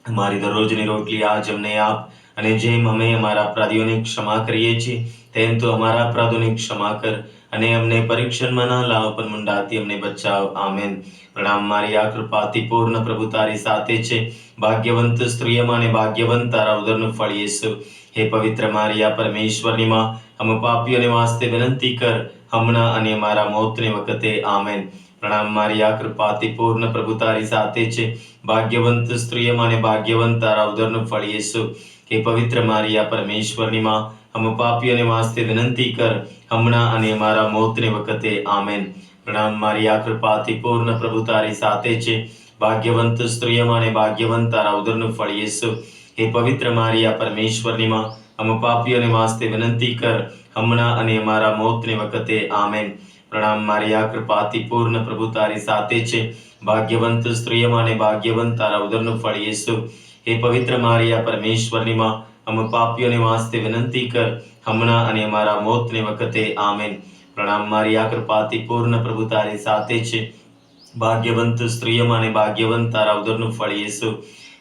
અમારી દરરોજની રોટલી આજ અમને આપ, અને જેમ અમે અમારા અપરાધીઓને ક્ષમા કરીએ છીએ, તેમ તો અમારા અપરાધોને ક્ષમા કર, અને અમને પરીક્ષણમાં ના લાવ, પણ મુંડાથી અમને બચાવ. આમેન. પ્રણામ મારી આ કૃપાથી પૂર્ણ પ્રભુ તારી સાથે છે. ભાગ્યવંત સ્ત્રીઓમાં અને ભાગ્યવંત તારા ઉદરનું ફળ યેસુ. હે પવિત્ર મારી આ પરમેશ્વરની માં, અમ પાપીઓને વાસ્તે વિનંતી કર, હમણાં અને મારા મોતની વખતે. આમેન. પ્રણામ મારી આ કૃપાથી પૂર્ણ પ્રભુ તારી સાથે છે. ભાગ્યવંત સ્ત્રીઓમાં અને ભાગ્યવંત તારા ઉદરનું ફળ યેસુ. હે પવિત્ર મારી આ પરમેશ્વરની માં, અમ પાપીઓને વાસ્તે વિનંતી કર, હમણાં અને મારા મોતની વખતે. આમેન. પ્રણામ મારી આ કૃપાથી પૂર્ણ પ્રભુ તારી સાથે છે. ભાગ્યવંત સ્ત્રીઓમાં અને ભાગ્યવંત તારા ઉદરનું ફળ યેસુ. હે પવિત્ર મારી આ પરમેશ્વરની માં, અમ પાપીઓને વાસ્તે વિનંતી કર, હમણાં અને મારા મોતની વખતે. આમેન. પ્રણામ મારી આ કૃપાથી પૂર્ણ પ્રભુ તારી સાથે છે. ભાગ્યવંત સ્ત્રીઓમાં અને ભાગ્યવંત તારા ઉદરનું ફળ યેસુ. હે પવિત્ર મારી આ પરમેશ્વરની માં, અમ પાપીઓને વાસ્તે વિનંતી કર, હમણાં અને મારા મોતની વખતે. આમેન. પ્રણામ મારી આ કૃપાથી પૂર્ણ પ્રભુ તારી સાથે છે. ભાગ્યવંત સ્ત્રીઓમાં અને ભાગ્યવંત તારા ઉદરનું ફળ યેસુ.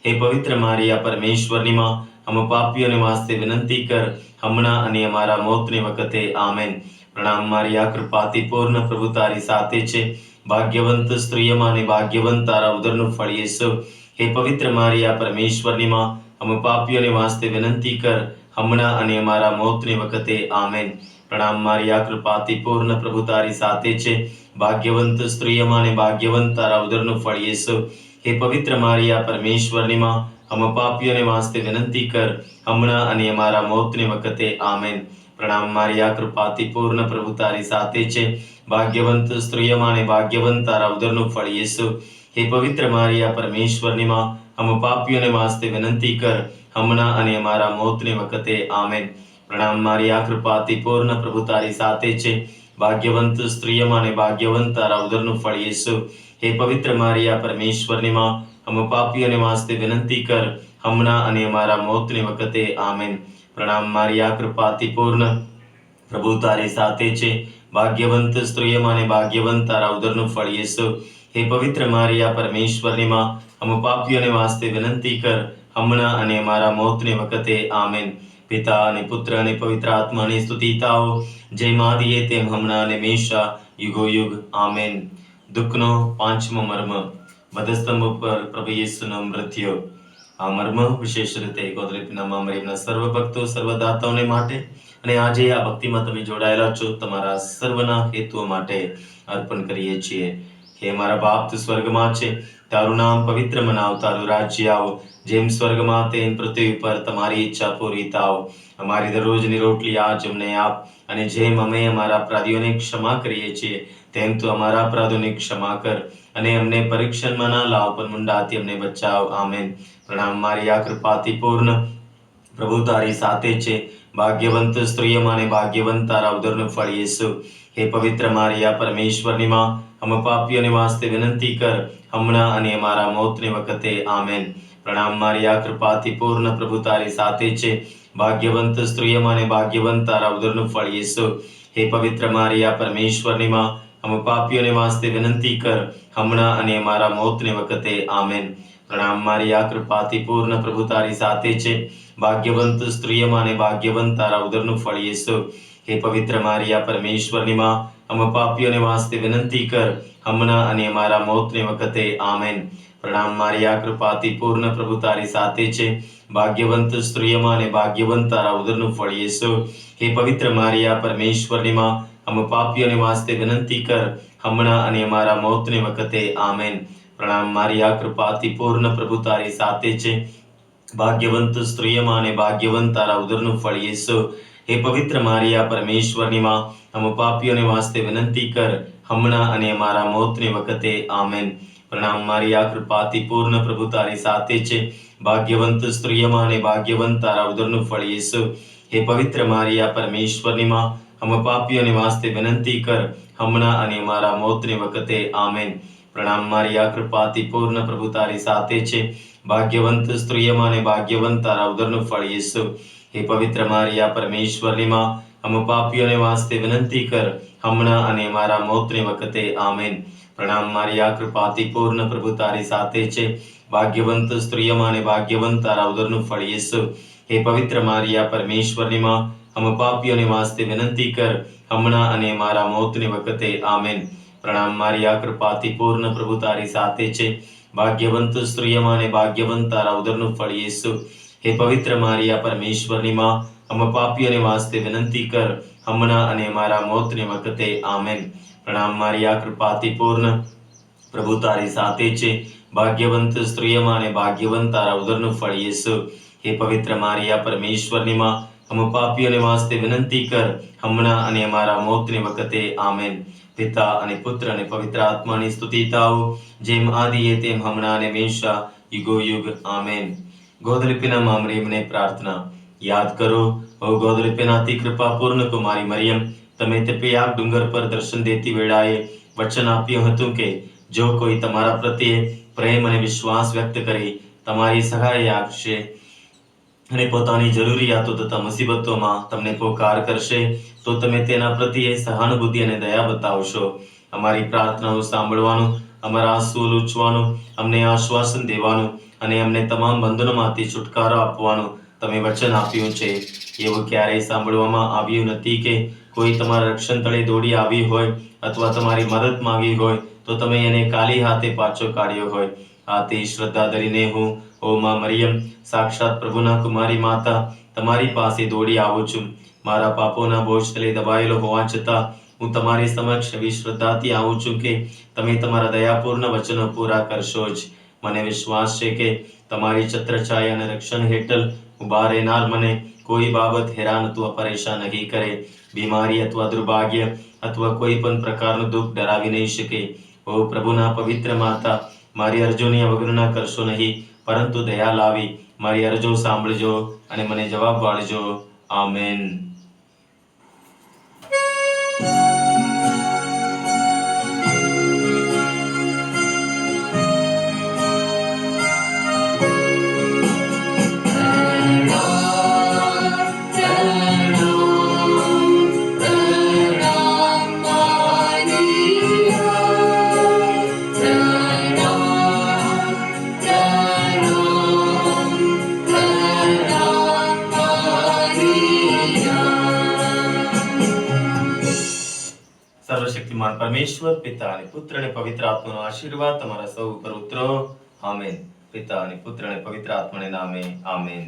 હે પવિત્ર મારી આ પરમેશ્વરની માં, અમ પાપીઓને વાસ્તે વિનંતી કર, હમણાં અને અમારા મોતની વખતે. આમેન. પ્રણામ મારી આ કૃપાથી પૂર્ણ પ્રભુ તારી સાથે છે. ભાગ્યવંત સ્ત્રીઓમાં અને ભાગ્યવંત તારા ઉદરનું ફળ યેસુ. હે પવિત્ર મારી આ પરમેશ્વરની માં, અમ પાપીઓને વાસ્તે વિનંતી કર, હમણાં અને અમારા મોતની વખતે. આમેન. પ્રણામ મારી આ કૃપાથી પૂર્ણ પ્રભુ તારી સાથે છે. ભાગ્યવંત સ્ત્રીઓમાં અને ભાગ્યવંત તારા ઉદરનું ફળ યેસુ. હે પવિત્ર મારી આ પરમેશ્વરની માં, અમ પાપીઓને વાસ્તે વિનંતી કર, હમણાં અને અમારા મોતની વખતે. આમેન. પ્રણામ મારી આ કૃપાથી પૂર્ણ પ્રભુ તારી સાથે છે. ભાગ્યવંત સ્ત્રીઓમાં અને ભાગ્યવંત તારા ઉદરનું ફળ યેસુ. હે પવિત્ર મારી આ પરમેશ્વરની માં, અમ પાપીઓને વાસ્તે વિનંતી કર, હમણાં અને અમારા મોતની વખતે. આમેન. પ્રણામ મારી આ કૃપાથી પૂર્ણ પ્રભુ તારી સાથે છે. ભાગ્યવંત સ્ત્રીઓમાં અને ભાગ્યવંત તારા ઉદરનું ફળ યેસુ. હે પવિત્ર મારી આ પરમેશ્વરની માં, અમ પાપીઓને વાસ્તે વિનંતી કર, હમણાં અને અમારા મોતની વખતે. આમેન. પ્રણામ મારી આ કૃપાથી પૂર્ણ પ્રભુ તારી સાથે છે. ભાગ્યવંત સ્ત્રીઓમાં અને ભાગ્યવંત તારા ઉદરનું ફળ યેસુ. હે પવિત્ર મારી આ પરમેશ્વરની માં, અમ પાપીઓને વાસ્તે વિનંતી કર, હમણાં અને અમારા મોતની વખતે. આમેન. પિતા અને પુત્ર અને પવિત્ર આત્માની સ્તુતિ થાઓ, જેમ આદિએ તેમ હમણાં અને હંમેશા યુગો યુગ. આમેન. દુઃખનો પાંચમો મર્મ. વધસ્તંભ ઉપર પ્રભુ યેસુનું મૃત્યુ. આ મર્મ વિશેષ રીતે ગોદલીપીના મરિયમના સર્વ ભક્તો સર્વદાતાઓને માટે અને આજે આ ભક્તિમાં તમે જોડાયેલા છો તમારા સર્વના હેતુઓ માટે અર્પણ કરીએ છીએ. હે મારા બાપ તું સ્વર્ગમાં છે, તારું નામ પવિત્ર મનાવ, તારું રાજ્ય આવો, જેમ સ્વર્ગમાં તેમ પૃથ્વી પર તમારી ઈચ્છા પૂરી થાવ. અમારી દરરોજની રોટલી આજ અમને આપ, અને જેમ અમે અમારા અપરાધીઓને ક્ષમા કરીએ છીએ તેમ તું અમારા અપરાધોને ક્ષમા કર, અને અમને પરીક્ષણમાં ના લાવ પણ મુંડાથી અમને બચાવ. આમેન. પ્રણામ મારી આ કૃપાથી પૂર્ણ, પ્રભુ તારી સાથે છે, ભાગ્યવંત સ્ત્રીઓમાં અને ભાગ્યવંત તારા ઉદરનું ફળ યેસુ. હે પવિત્ર મારિયા, પરમેશ્વરની માં, हम પાપીઓને વાસ્તે વિનંતી કર, હમણાં અને અમારા મોતની વખતે. આમેન. પ્રણામ મારિયા, કૃપાથી પૂર્ણ, પ્રભુ તારી સાથે છે, ભાગ્યવંત સ્ત્રીઓમાં અને ભાગ્યવંત તારા ઉદરનું ફળ યેસુ. હે પવિત્ર મારિયા, પરમેશ્વરની માં, हम પાપીઓને વાસ્તે વિનંતી કર, હમણાં અને અમારા મોતની વખતે. આમેન. પ્રણામ મારિયા, કૃપાથી પૂર્ણ, પ્રભુ તારી સાથે છે, ભાગ્યવંત સ્ત્રીઓમાં અને ભાગ્યવંત તારા ઉદરનું ફળ યેસુ. હે પવિત્ર મારિયા, પરમેશ્વરની માં, हम પાપીઓને વાસ્તે વિનંતી કર, હમણાં અને અમારા મોતની વખતે. આમેન. પ્રણામ મારિયા, કૃપાથી પૂર્ણ, પ્રભુ તારી સાથે છે, ભાગ્યવંત સ્ત્રીઓમાં અને ભાગ્યવંત તારા ઉદરનું ફળ યેસુ. હે પવિત્ર મારિયા, પરમેશ્વરની માં, हम પાપીઓને વાસ્તે વિનંતી કર, હમણાં અને અમારા મોતની વખતે. આમેન. પ્રણામ મારિયા, કૃપાથી પૂર્ણ, પ્રભુ તારી સાથે છે, ભાગ્યવંત સ્ત્રીઓમાં અને ભાગ્યવંત તારા ઉદરનું ફળ યેસુ. હે પવિત્ર મારિયા, પરમેશ્વરની માં, हम પાપીઓને વાસ્તે વિનંતી કર, હમણાં અને અમારા મોતની વખતે. આમેન. પ્રણામ મારિયા, કૃપાથી પૂર્ણ, પ્રભુ તારી સાથે છે, ભાગ્યવંત સ્ત્રીઓમાં અને ભાગ્યવંત તારા ઉદરનું ફળ યેસુ. હે પવિત્ર મારિયા, પરમેશ્વરની માં, हम પાપીઓને વાસ્તે વિનંતી કર, હમણાં અને અમારા મોતની વખતે. આમેન. પ્રણામ મારિયા, કૃપાથી પૂર્ણ, પ્રભુ તારી સાથે છે, ભાગ્યવંત સ્ત્રીઓમાં અને ભાગ્યવંત તારા ઉદરનું ફળ યેસુ. હે પવિત્ર મારિયા, પરમેશ્વરની માં, हम પાપીઓને વાસ્તે વિનંતી કર, હમણાં અને અમારા મોતની વખતે. આમેન. પ્રણામ મારિયા, કૃપાથી પૂર્ણ, પ્રભુ તારી સાથે છે, ભાગ્યવંત સ્ત્રીઓમાં અને ભાગ્યવંત તારા ઉદરનું ફળ યેસુ. હે પવિત્ર મારિયા, પરમેશ્વરની માં, हम પાપીઓને વાસ્તે વિનંતી કર, હમણાં અને અમારા મોતની વખતે. આમેન. પ્રણામ મારિયા, કૃપાથી પૂર્ણ, પ્રભુ તારી સાથે છે, ભાગ્યવંત સ્ત્રીઓમાં અને ભાગ્યવંત તારા ઉદરનું ફળ યેસુ. હે પવિત્ર મારિયા, પરમેશ્વરની માં, हम પાપીઓને વાસ્તે વિનંતી કર, હમણાં અને અમારા મોતની વખતે. આમેન. પ્રણામ મારિયા, કૃપાથી પૂર્ણ, પ્રભુ તારી સાથે છે, ભાગ્યવંત સ્ત્રીઓમાં અને ભાગ્યવંત તારા ઉદરનું ફળ યેસુ. હે પવિત્ર મારિયા, પરમેશ્વરની માં, हम પાપીઓને વાસ્તે વિનંતી કર, હમણાં અને અમારા મોતની વખતે. આમેન. પિતા અને પુત્ર અને પવિત્ર આત્માની સ્તુતિ થાઓ, જેમ આદિએ તેમ હમણાં અને હંમેશા યુગો યુગ. આમેન. ગોદલીપીના મરિયમને પ્રાર્થના યાદ કરો. ઓ ગોદલીપીના અતિ કૃપા પૂર્ણ કુમારી મરિયમ, તમે તે પિયાગ ડુંગર પર દર્શન દેતી વેળાએ વચન આપ્યું હતું કે જો કોઈ તમારા પ્રત્યે પ્રેમ અને વિશ્વાસ વ્યક્ત કરી તમારી સહાય આપશે અને પોતાની જરૂરિયાતો તથા મુસીબતોમાં તમને પોકાર કરશે તો તમે તેના પ્રત્યે સહાનુભૂતિ અને દયા બતાવશો. અમારી પ્રાર્થનાઓ સાંભળવાનું, અમારા આંસુઓ લૂછવાનું, અમને આશ્વાસન દેવાનું અને અમને તમામ બંધનોમાંથી છુટકારો આપવાનું તમે વચન આપ્યું છે. એવું ક્યારેય સાંભળવામાં આવ્યું નથી કે કોઈ તમારા રક્ષણ તળે દોડી આવી હોય અથવા તમારી મદદ માંગી હોય તો તમે એને ખાલી હાથે પાછો કાઢ્યો હોય. આથી શ્રદ્ધા ધરીને હું, ઓ માં મરિયમ, સાક્ષાત પ્રભુના કુમારી માતા, તમારી પાસે દોડી આવું છું. મારા પાપોના બોજ તળે દબાયેલો હોવા છતાં હું તમારી સમક્ષ એવી શ્રદ્ધાથી આવું છું કે તમે તમારા દયાપૂર્ણ વચનો પૂરા કરશો જ. મને વિશ્વાસ છે કે તમારી છત્રછાયા અને રક્ષણ હેઠળ ઉભા રહેનાર મને કોઈ બાબત હેરાન અથવા પરેશાન નહીં કરે. બીમારી અથવા દુર્ભાગ્ય અથવા કોઈ પણ પ્રકારનું દુઃખ ડરાવી નહીં શકે. ઓ પ્રભુના પવિત્ર માતા, મારી અરજોની અવગણના કરશો નહીં, પરંતુ દયા લાવી મારી અરજો સાંભળજો અને મને જવાબ આપજો. આમેન. સર્વશક્તિમાન પરમેશ્વર પિતા અને પુત્ર અને પવિત્ર આત્માનો આશીર્વાદ તમારા સૌ ઉપર ઉતરો. આમેન. પિતા અને પુત્ર અને પવિત્ર આત્માને નામે આમેન.